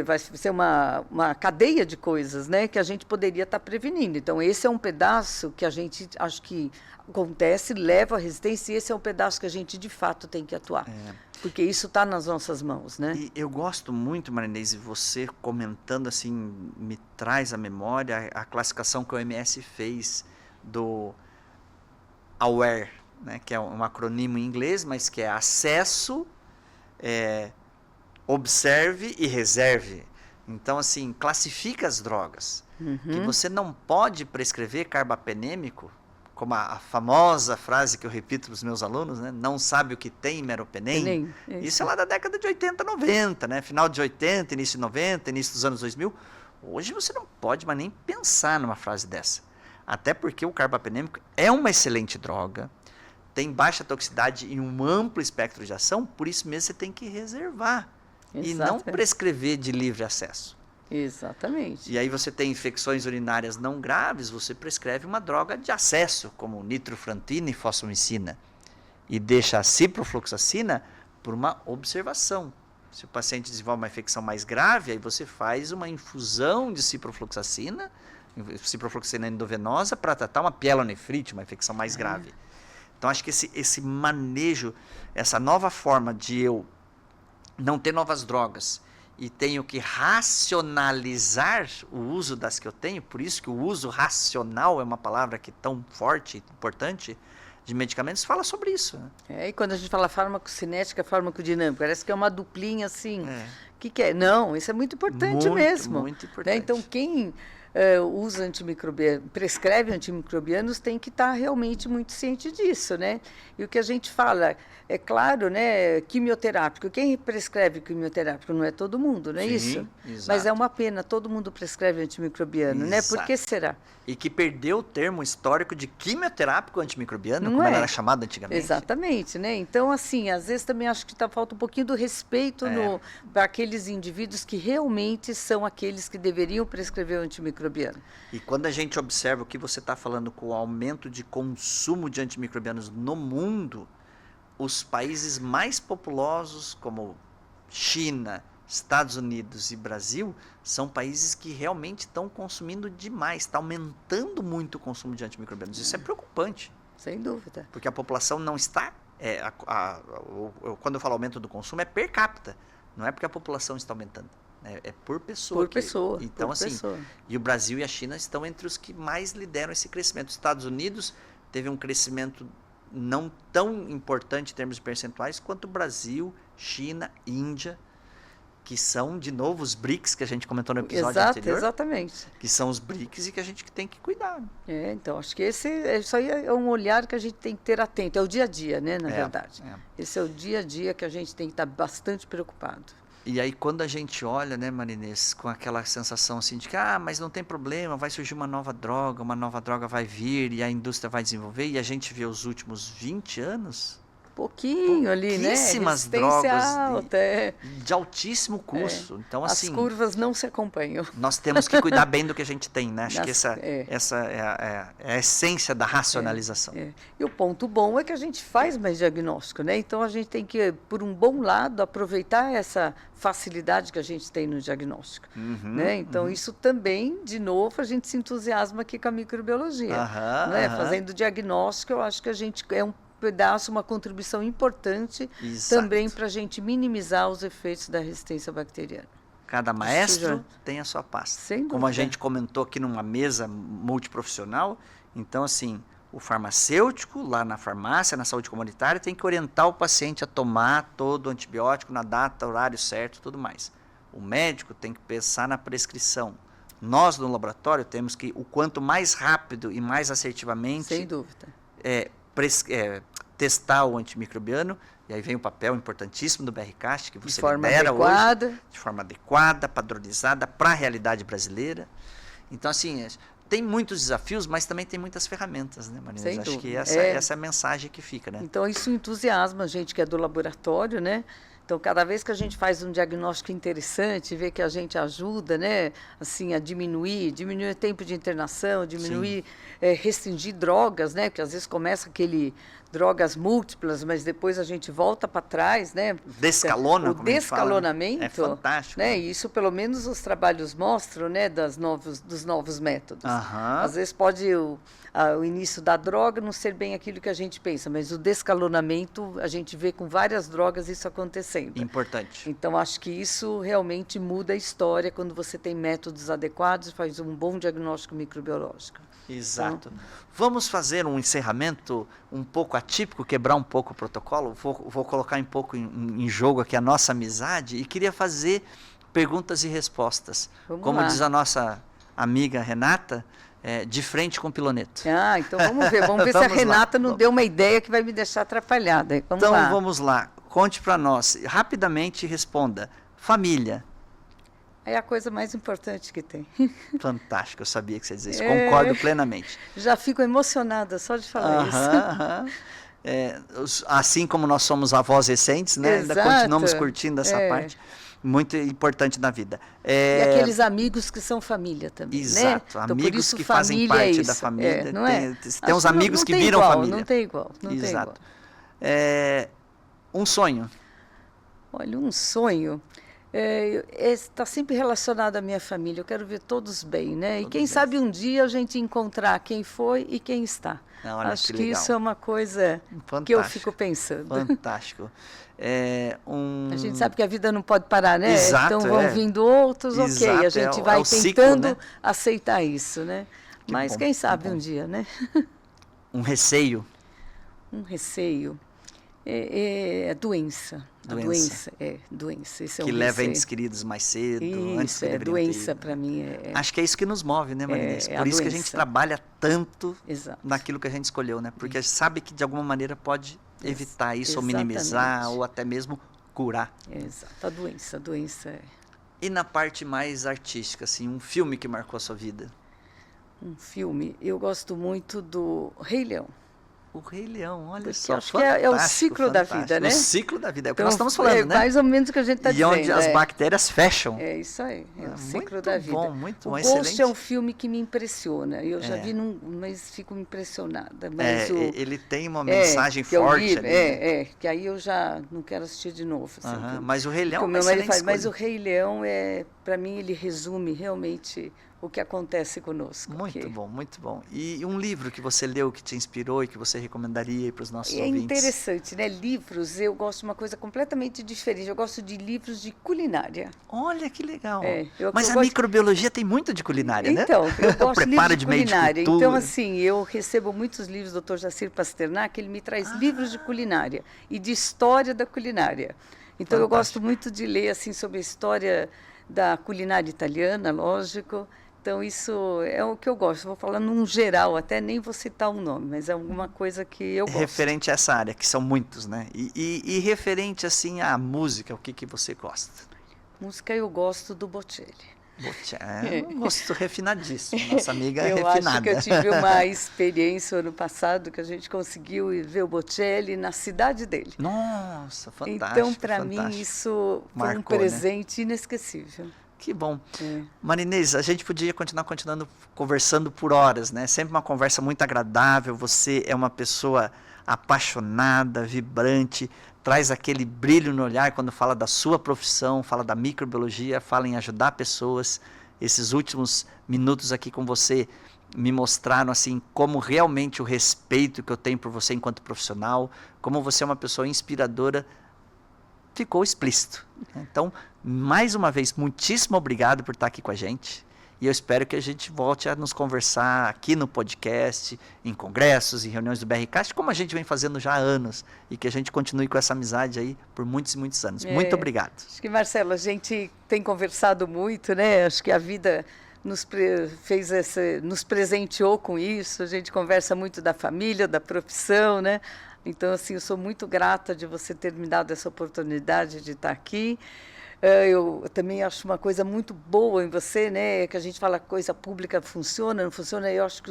vai ser uma cadeia de coisas, né? Que a gente poderia estar prevenindo. Então, esse é um pedaço que a gente, acho que acontece, leva a resistência, e esse é um pedaço que a gente, de fato, tem que atuar. Porque isso está nas nossas mãos, né? E eu gosto muito, Marinês, você comentando assim, me traz à memória a classificação que o OMS fez do AWARE, né, que é um acronimo em inglês, mas que é acesso, observe e reserve. Então, assim, classifica as drogas. Que você não pode prescrever carbapenêmico, como a famosa frase que eu repito para os meus alunos, né? Não sabe o que tem meropenem. Isso é lá da década de 80, 90, né? Final de 80, início de 90, início dos anos 2000. Hoje você não pode mais nem pensar numa frase dessa. Até porque o carbapenêmico é uma excelente droga, tem baixa toxicidade e um amplo espectro de ação, por isso mesmo você tem que reservar. E não prescrever de livre acesso. Exatamente. E aí você tem infecções urinárias não graves, você prescreve uma droga de acesso, como nitrofurantoína e fosfomicina. E deixa a ciprofloxacina por uma observação. Se o paciente desenvolve uma infecção mais grave, aí você faz uma infusão de ciprofloxacina endovenosa, para tratar uma pielonefrite, uma infecção mais grave. Então, acho que esse manejo, essa nova forma de eu não ter novas drogas, e tenho que racionalizar o uso das que eu tenho, por isso que o uso racional é uma palavra que é tão forte e importante, de medicamentos, fala sobre isso. Né? E quando a gente fala farmacocinética, farmacodinâmica, parece que é uma duplinha assim. O que é? Não, isso é muito importante mesmo. Muito importante. Né? Então, quem usa antimicrobianos, prescreve antimicrobianos, tem que estar realmente muito ciente disso, né? E o que a gente fala, é claro, né, quimioterápico. Quem prescreve quimioterápico não é todo mundo, não é isso? Exato. Mas é uma pena, todo mundo prescreve antimicrobiano, né? Por que será? E que perdeu o termo histórico de quimioterápico antimicrobiano, como ela era chamada antigamente. Exatamente, né? Então, assim, às vezes também acho que falta um pouquinho do respeito para aqueles indivíduos que realmente são aqueles que deveriam prescrever o antimicrobiano. E quando a gente observa o que você está falando com o aumento de consumo de antimicrobianos no mundo, os países mais populosos, como China, Estados Unidos e Brasil, são países que realmente estão consumindo demais, está aumentando muito o consumo de antimicrobianos. Isso é preocupante. Sem dúvida. Porque a população não está... quando eu falo aumento do consumo, é per capita. Não é porque a população está aumentando. É por pessoa. Por pessoa. Então, assim, e o Brasil e a China estão entre os que mais lideram esse crescimento. Os Estados Unidos teve um crescimento não tão importante em termos de percentuais quanto o Brasil, China, Índia, que são, de novo, os BRICS que a gente comentou no episódio anterior. Exatamente. Que são os BRICS e que a gente tem que cuidar. Então, acho que isso aí é um olhar que a gente tem que ter atento. É o dia a dia, né, na verdade. Esse é o dia a dia que a gente tem que estar bastante preocupado. E aí, quando a gente olha, né, Marinês, com aquela sensação assim de que, mas não tem problema, vai surgir uma nova droga vai vir e a indústria vai desenvolver, e a gente vê os últimos 20 anos... Pouquinho ali, né? Pouquíssimas drogas alta, de altíssimo custo. Então, assim, as curvas não se acompanham. Nós temos que cuidar bem do que a gente tem, né? Acho que essa é a essência da racionalização. E o ponto bom é que a gente faz mais diagnóstico, né? Então, a gente tem que, por um bom lado, aproveitar essa facilidade que a gente tem no diagnóstico. Né? Então, isso também, de novo, a gente se entusiasma aqui com a microbiologia. Né? Fazendo diagnóstico, eu acho que a gente é um pedaço, uma contribuição importante também para a gente minimizar os efeitos da resistência bacteriana. Cada maestro tem a sua pasta. Sem dúvida. Como a gente comentou aqui numa mesa multiprofissional, então, assim, o farmacêutico, lá na farmácia, na saúde comunitária, tem que orientar o paciente a tomar todo o antibiótico na data, horário certo e tudo mais. O médico tem que pensar na prescrição. Nós, no laboratório, temos que, o quanto mais rápido e mais assertivamente... Sem dúvida. Testar o antimicrobiano, e aí vem o papel importantíssimo do BRCAST, que você de forma libera adequada. Hoje, de forma adequada, padronizada, para a realidade brasileira. Então, assim, tem muitos desafios, mas também tem muitas ferramentas, né, Marina? Sem Acho dúvida. que essa é a mensagem que fica, né? Então, isso entusiasma a gente que é do laboratório, né? Então, cada vez que a gente faz um diagnóstico interessante, vê que a gente ajuda, né, assim, a diminuir o tempo de internação, restringir drogas, né, porque às vezes começa drogas múltiplas, mas depois a gente volta para trás, né? Descalona, o descalonamento, é fantástico. Né? E isso, pelo menos, os trabalhos mostram, né, dos novos métodos. Às vezes pode o início da droga não ser bem aquilo que a gente pensa, mas o descalonamento, a gente vê com várias drogas isso acontecendo. Importante. Então, acho que isso realmente muda a história quando você tem métodos adequados e faz um bom diagnóstico microbiológico. Exato. Vamos fazer um encerramento um pouco atípico, quebrar um pouco o protocolo. Vou colocar um pouco em jogo aqui a nossa amizade e queria fazer perguntas e respostas. Como diz a nossa amiga Renata, de frente com o piloneto. Então vamos ver. Vamos ver se a Renata não deu uma ideia que vai me deixar atrapalhada. Vamos lá. Conte para nós. Rapidamente responda. Família. É a coisa mais importante que tem. Fantástico, eu sabia que você ia dizer isso. Concordo plenamente. Já fico emocionada só de falar isso. Assim como nós somos avós recentes, né? Ainda continuamos curtindo essa parte. Muito importante na vida. E aqueles amigos que são família também, exato, né? Então, amigos que fazem parte da família. Não é? Tem uns amigos que viram família. Não tem igual, não tem igual. Um sonho. Olha, um sonho... está sempre relacionado à minha família. Eu quero ver todos bem, né? E quem sabe um dia a gente encontrar quem foi e quem está. Acho que isso é uma coisa que eu fico pensando. Fantástico. A gente sabe que a vida não pode parar, né? Exato, então vão vindo outros, a gente vai tentando ciclo, né? aceitar isso, né? Mas quem sabe um dia, né? Um receio. Um receio. É doença. Doença. Esse que leva entes queridos mais cedo. Isso, doença para mim. Acho que é isso que nos move, né, Marinês? Por isso que a gente trabalha tanto naquilo que a gente escolheu, né? Porque sabe que de alguma maneira pode evitar isso, ou minimizar, ou até mesmo curar. Exato, a doença é... E na parte mais artística, assim, um filme que marcou a sua vida? Um filme, eu gosto muito do Rei Leão. O Rei Leão, olha porque só, acho que é o ciclo da vida, né? O ciclo da vida, é o que nós estamos falando, né? Mais ou menos o que a gente está dizendo. E onde as bactérias fecham. É isso aí, o ciclo da vida. Muito bom, o excelente. Ghost é um filme que me impressiona. Eu já vi, mas fico impressionada. Mas ele tem uma mensagem forte ali. Que aí eu já não quero assistir de novo. Assim, mas o Rei Leão é uma excelente escolha. Mas o Rei Leão, para mim, ele resume realmente o que acontece conosco. Muito bom, muito bom. E um livro que você leu, que te inspirou e que você recomendaria para os nossos É ouvintes? interessante, né? Livros, eu gosto de uma coisa completamente diferente. Eu gosto de livros de culinária. Olha que legal. Eu Mas a gosto... microbiologia tem muito de culinária, né? Então, eu gosto de livros de de meio de culinária. cultura. Então, assim, eu recebo muitos livros do Dr. Jacir Pasternak, ele me traz livros de culinária e de história da culinária. Então, eu gosto muito de ler, assim, sobre a história da culinária italiana, lógico. Então, isso é o que eu gosto. Vou falar num geral, até nem vou citar um nome, mas é alguma coisa que eu gosto. Referente a essa área, que são muitos, né? E referente, assim, à música, o que você gosta? Música eu gosto do Bocelli. É um gosto refinadíssimo, nossa amiga eu refinada. acho que eu tive uma experiência ano passado que a gente conseguiu ver o Bocelli na cidade dele. Nossa, fantástico. Então, para mim, isso foi Marcou, um presente inesquecível. Que bom. Marinês, a gente podia continuar conversando por horas, né? Sempre uma conversa muito agradável. Você é uma pessoa apaixonada, vibrante, traz aquele brilho no olhar quando fala da sua profissão, fala da microbiologia, fala em ajudar pessoas. Esses últimos minutos aqui com você me mostraram assim como realmente o respeito que eu tenho por você enquanto profissional, como você é uma pessoa inspiradora, ficou explícito. Então, mais uma vez, muitíssimo obrigado por estar aqui com a gente. E eu espero que a gente volte a nos conversar aqui no podcast, em congressos, em reuniões do BRCast, como a gente vem fazendo já há anos. E que a gente continue com essa amizade aí por muitos e muitos anos. Muito obrigado. Acho que, Marcelo, a gente tem conversado muito, né? Acho que a vida nos presenteou com isso. A gente conversa muito da família, da profissão, né? Então, assim, eu sou muito grata de você ter me dado essa oportunidade de estar aqui. Eu também acho uma coisa muito boa em você, né? Que a gente fala que coisa pública funciona, não funciona. Eu acho que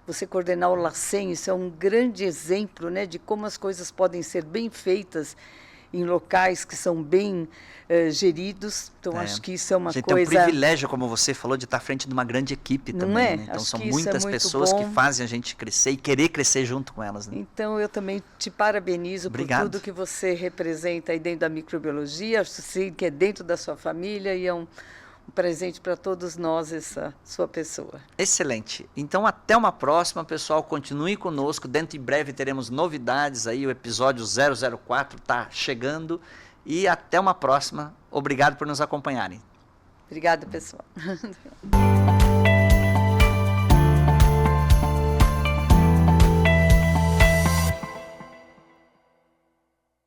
você coordenar o LACEN, isso é um grande exemplo, né? De como as coisas podem ser bem feitas em locais que são bem geridos. Então, acho que isso é uma coisa... A gente tem um privilégio, como você falou, de estar à frente de uma grande equipe também. Né? Então, acho são que muitas pessoas que fazem a gente crescer e querer crescer junto com elas. Né? Então, eu também te parabenizo por tudo que você representa aí dentro da microbiologia. Acho que é dentro da sua família e é um presente para todos nós, essa sua pessoa. Excelente. Então, até uma próxima, pessoal. Continue conosco. Dentro em breve teremos novidades aí. O episódio 004 está chegando. E até uma próxima. Obrigado por nos acompanharem. Obrigada, pessoal.